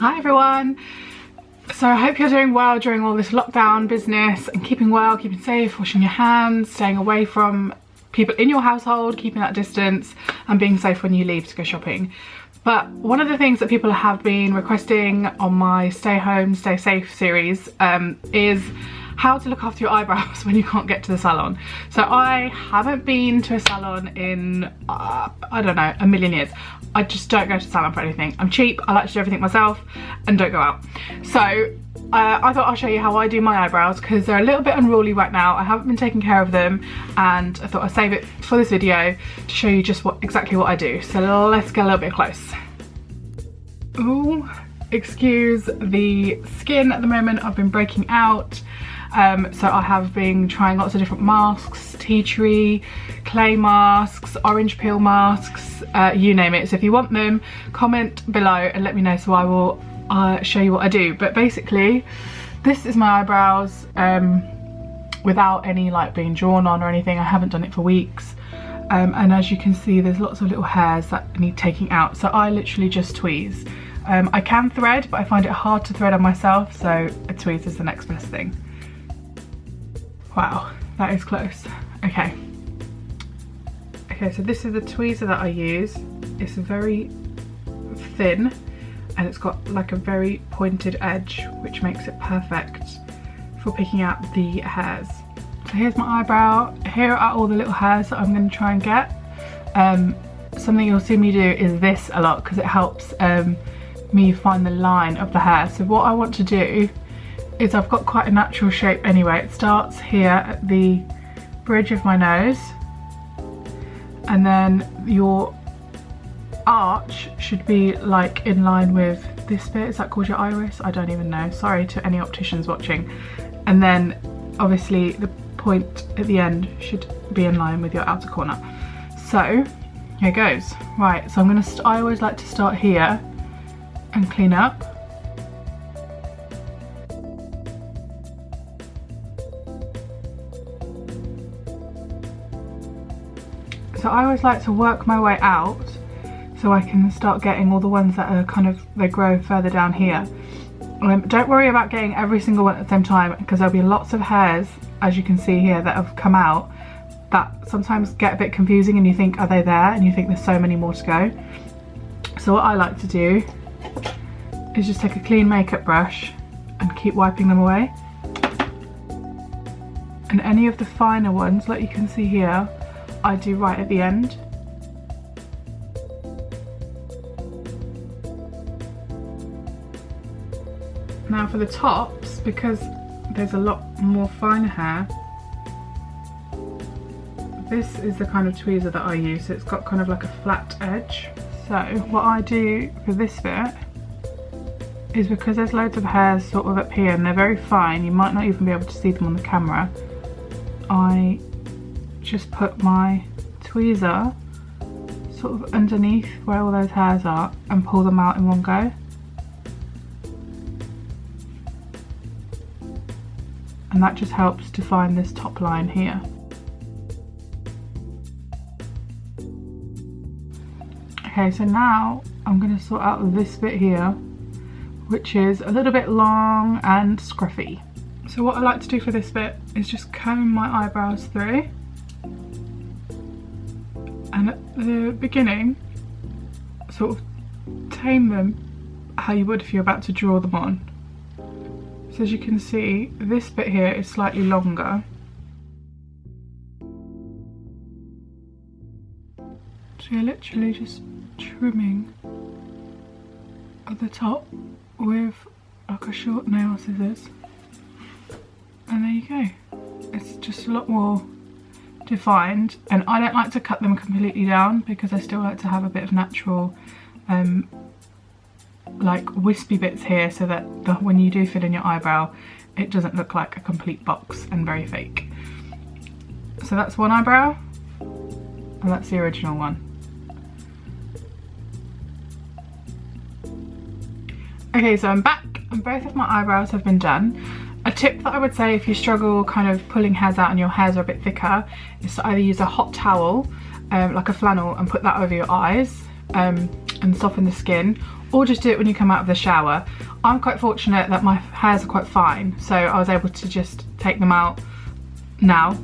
Hi everyone. So I hope you're doing well during all this lockdown business and keeping well, keeping safe, washing your hands, staying away from people in your household, keeping that distance and being safe when you leave to go shopping. But one of the things that people have been requesting on my Stay Home, Stay Safe series is how to look after your eyebrows when you can't get to the salon. So I haven't been to a salon in, I don't know, a million years. I just don't go to the salon for anything. I'm cheap, I like to do everything myself and don't go out. So I thought I'll show you how I do my eyebrows because they're a little bit unruly right now. I haven't been taking care of them and I thought I'd save it for this video to show you just exactly what I do. So let's get a little bit close. Ooh, excuse the skin at the moment. I've been breaking out. So I have been trying lots of different masks, tea tree, clay masks, orange peel masks, you name it. So if you want them, comment below and let me know so I will show you what I do. But basically, this is my eyebrows without any like being drawn on or anything. I haven't done it for weeks. And as you can see, there's lots of little hairs that need taking out. So I literally just tweeze. I can thread, but I find it hard to thread on myself. So a tweeze is the next best thing. Wow, that is close. Okay. Okay, so this is the tweezer that I use. It's very thin and it's got like a very pointed edge, which makes it perfect for picking out the hairs. So here's my eyebrow. Here are all the little hairs that I'm going to try and get. Something you'll see me do is this a lot because it helps me find the line of the hair. So what I want to do is I've got quite a natural shape anyway. It starts here at the bridge of my nose and then your arch should be like in line with this bit. Is that called your iris? I don't even know. Sorry to any opticians watching. And then obviously the point at the end should be in line with your outer corner. So here goes. Right, so I always like to start here and clean up. So I always like to work my way out so I can start getting all the ones that are kind of, they grow further down here. Don't worry about getting every single one at the same time because there'll be lots of hairs, as you can see here, that have come out that sometimes get a bit confusing and you think, are they there? And you think there's so many more to go. So what I like to do is just take a clean makeup brush and keep wiping them away. And any of the finer ones, like you can see here, I do right at the end. Now for the tops, because there's a lot more finer hair, this is the kind of tweezer that I use. So it's got kind of like a flat edge. So what I do for this bit is, because there's loads of hairs sort of up here and they're very fine, you might not even be able to see them on the camera, I just put my tweezer sort of underneath where all those hairs are and pull them out in one go. And that just helps to find this top line here. Okay, so now I'm going to sort out this bit here, which is a little bit long and scruffy. So what I like to do for this bit is just comb my eyebrows through. And at the beginning, sort of tame them how you would if you're about to draw them on. So as you can see, this bit here is slightly longer. So you're literally just trimming at the top with like a short nail scissors. And there you go. It's just a lot more defined, and I don't like to cut them completely down because I still like to have a bit of natural like wispy bits here so that when you do fill in your eyebrow it doesn't look like a complete box and very fake. So that's one eyebrow and that's the original one. Okay, so I'm back and both of my eyebrows have been done. A tip that I would say if you struggle kind of pulling hairs out and your hairs are a bit thicker is to either use a hot towel, like a flannel, and put that over your eyes and soften the skin, or just do it when you come out of the shower. I'm quite fortunate that my hairs are quite fine, so I was able to just take them out now.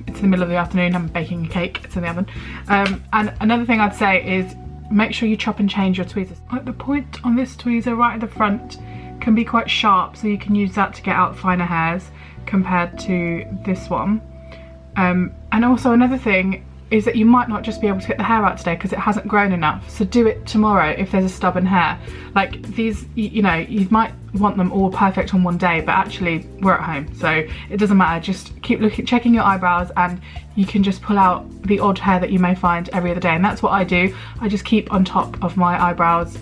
It's the middle of the afternoon, I'm baking a cake, it's in the oven. And another thing I'd say is make sure you chop and change your tweezers. Like the point on this tweezer right at the front can be quite sharp, so you can use that to get out finer hairs compared to this one. And also another thing is that you might not just be able to get the hair out today because it hasn't grown enough, so do it tomorrow if there's a stubborn hair. Like these, you know, you might want them all perfect on one day, but actually we're at home, so it doesn't matter. Just keep looking, checking your eyebrows, and you can just pull out the odd hair that you may find every other day, and that's what I do. I just keep on top of my eyebrows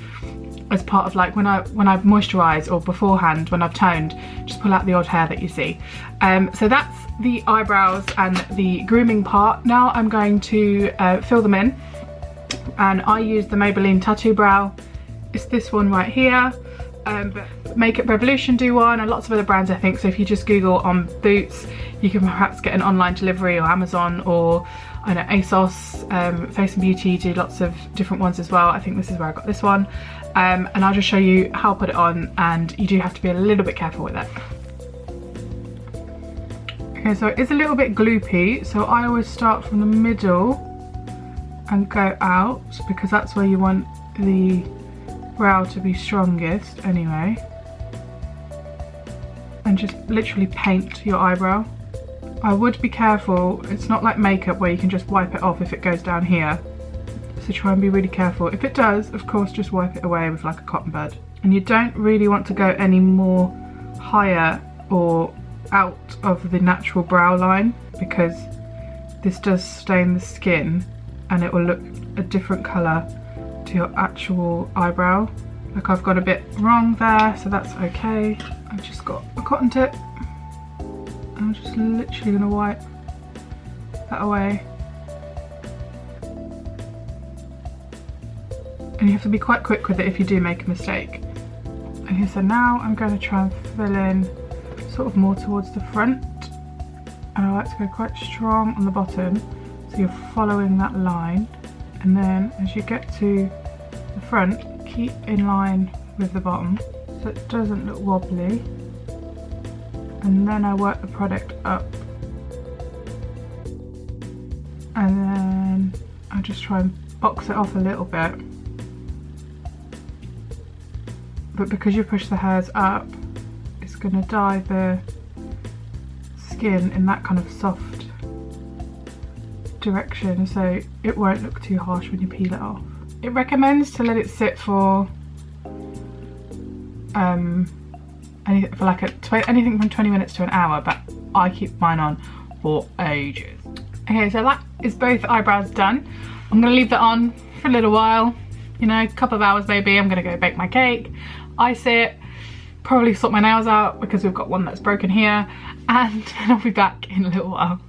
as part of, like, when I've moisturised or beforehand when I've toned, just pull out the odd hair that you see. So that's the eyebrows and the grooming part. Now I'm going to fill them in, and I use the Maybelline Tattoo Brow. It's this one right here. But Makeup Revolution do one, and lots of other brands I think, so if you just Google on Boots, you can perhaps get an online delivery, or Amazon, or I know ASOS, Face and Beauty do lots of different ones as well. I think this is where I got this one. And I'll just show you how I put it on, and you do have to be a little bit careful with it. Okay, so it is a little bit gloopy, so I always start from the middle and go out, because that's where you want the brow to be strongest anyway. And just literally paint your eyebrow. I would be careful, it's not like makeup where you can just wipe it off if it goes down here. So try and be really careful. If it does, of course, just wipe it away with like a cotton bud. And you don't really want to go any more higher or out of the natural brow line, because this does stain the skin and it will look a different colour to your actual eyebrow. Like I've got a bit wrong there, so that's okay. I've just got a cotton tip. I'm just literally going to wipe that away. And you have to be quite quick with it if you do make a mistake. Okay, so now I'm going to try and fill in sort of more towards the front. And I like to go quite strong on the bottom, so you're following that line. And then as you get to the front, keep in line with the bottom so it doesn't look wobbly. And then I work the product up. And then I just try and box it off a little bit. But because you push the hairs up, it's going to dye the skin in that kind of soft direction, so it won't look too harsh when you peel it off. It recommends to let it sit for anything from 20 minutes to an hour, but I keep mine on for ages. Okay, so that is both eyebrows done. I'm going to leave that on for a little while, you know, a couple of hours maybe. I'm going to go bake my cake, ice it, probably sort my nails out because we've got one that's broken here, and then I'll be back in a little while.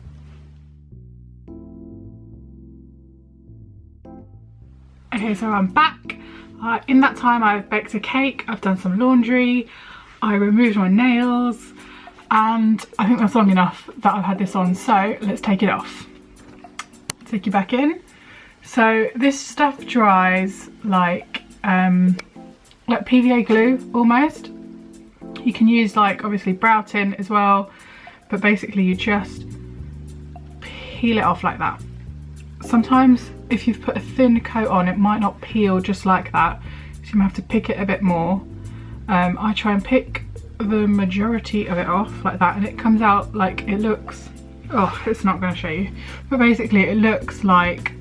Okay, so I'm back. In that time I've baked a cake, I've done some laundry, I removed my nails, and I think that's long enough that I've had this on, so let's take it off. Take you back in. So this stuff dries like PVA glue almost. You can use like obviously brow tint as well, but basically you just peel it off like that. Sometimes if you've put a thin coat on, it might not peel just like that, so you might have to pick it a bit more. I try and pick the majority of it off like that, and it comes out like it looks, oh, it's not going to show you, but basically it looks like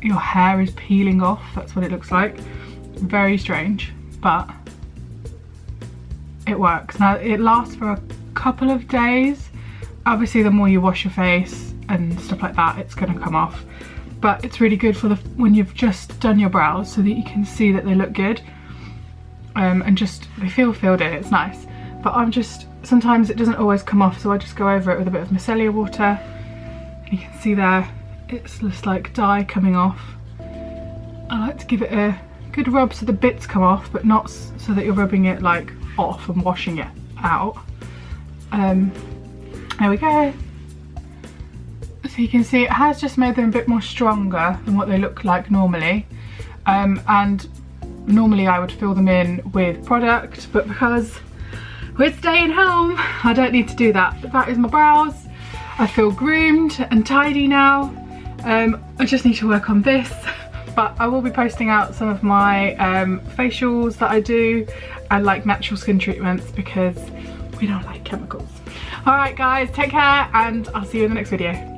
your hair is peeling off. That's what it looks like. Very strange, but it works. Now it lasts for a couple of days. Obviously the more you wash your face and stuff like that, it's going to come off, but it's really good for when you've just done your brows, so that you can see that they look good, and just they feel filled in. It's nice, but sometimes it doesn't always come off, so I just go over it with a bit of micellar water, and you can see there it's just like dye coming off. I like to give it a good rub so the bits come off, but not so that you're rubbing it like off and washing it out. There we go. So you can see it has just made them a bit more stronger than what they look like normally, and normally I would fill them in with product, but because we're staying home, I don't need to do that. That is my brows. I feel groomed and tidy now. I just need to work on this, but I will be posting out some of my facials that I do and like natural skin treatments because we don't like chemicals. Alright guys, take care and I'll see you in the next video.